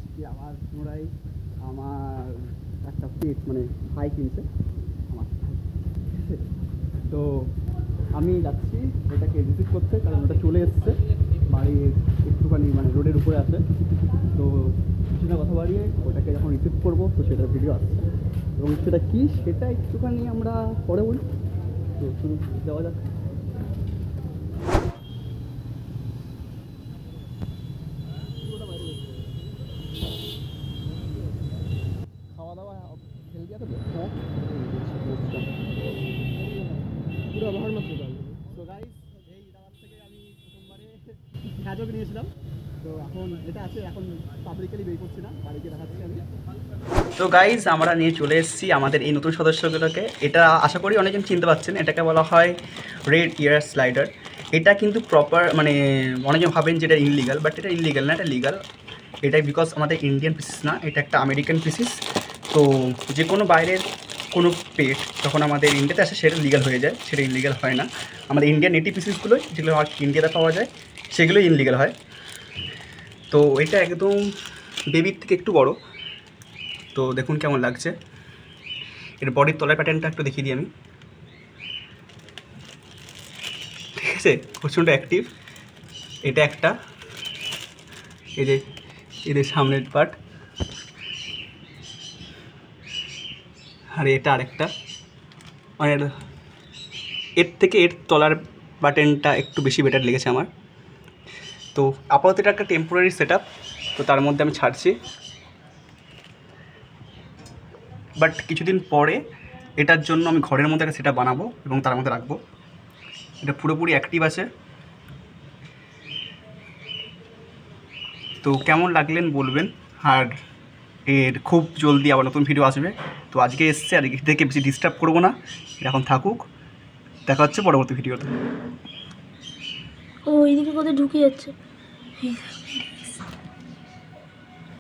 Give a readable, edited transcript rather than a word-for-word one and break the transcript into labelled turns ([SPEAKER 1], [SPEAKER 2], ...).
[SPEAKER 1] আজকে আবার পুনরায় আমার একটা পেট মানে ভাই কিনছে আমার ভাই। তো আমি যাচ্ছি ওটাকে রিসিভ করতে, কারণ ওটা চলে এসছে বাড়ির একটুখানি মানে রোডের উপরে আছে। তো কিছুটা কথা বাড়িয়ে ওটাকে যখন রিসিভ করবো তো সেটার ভিডিও আসছে, এবং সেটা কী সেটা একটুখানি আমরা পরে বলি। তো শুরু যাওয়া যাক। খাওয়া দাওয়া হেলদি আছে তো? হ্যাঁ পুরো ভার মাত্র যাবে। তো গাইস এই দাবার থেকে আমি প্রথমবারে হ্যাজক নিয়েছিলাম, তো এখন এটা আছে, এখন পাবলিকলি বের করছি না, বাড়িতে দেখাচ্ছি আমি। তো গাইজ আমরা নিয়ে চলে এসেছি আমাদের এই নতুন সদস্যগুলোকে। এটা আশা করি অনেকজন চিনতে পারছেন, এটাকে বলা হয় রেড ইয়ার স্লাইডার। এটা কিন্তু প্রপার মানে অনেকজন ভাবেন যেটা ইনলিগাল, বাট এটা ইনলিগাল না, এটা লিগাল। এটাই বিকজ আমাদের ইন্ডিয়ান পিসিস না, এটা একটা আমেরিকান পিসিস। তো যে কোনো বাইরের কোনো পেট যখন আমাদের ইন্ডিয়াতে আসে সেটা লিগাল হয়ে যায়, সেটা ইনলিগাল হয় না। আমাদের ইন্ডিয়ান নেটিভ পিসিসগুলোই যেগুলো ইন্ডিয়াতে পাওয়া যায় সেগুলোই ইনলিগাল হয়। তো এটা একদম বেবির থেকে একটু বড়। তো দেখুন কেমন লাগছে, এর বডির তলার প্যাটার্নটা একটু দেখিয়ে দিই আমি। ঠিক আছে, প্রচণ্ড অ্যাক্টিভ। এটা একটা, এই যে এদের সামনের পার্ট, আর এটা আরেকটা। মানে এর থেকে এর তলার বাটনটা একটু বেশি বেটার লেগেছে আমার। তো আপাতত এটা একটা টেম্পোরারি সেট আপ, তো তার মধ্যে আমি ছাড়ছি। বাট কিছুদিন পরে এটার জন্য আমি ঘরের মধ্যে একটা সেট আপ বানাবো এবং তার মধ্যে রাখবো। এটা পুরোপুরি অ্যাক্টিভ আছে। তো কেমন লাগলেন বলবেন, আর এর খুব জলদি আবার নতুন ভিডিও আসবে। তো আজকে এসছে, আর এর থেকে বেশি ডিস্টার্ব করবো না, এখন থাকুক। দেখা হচ্ছে পরবর্তী ভিডিওতে।
[SPEAKER 2] ও এইদিকে কোথায় ঢুকে যাচ্ছে।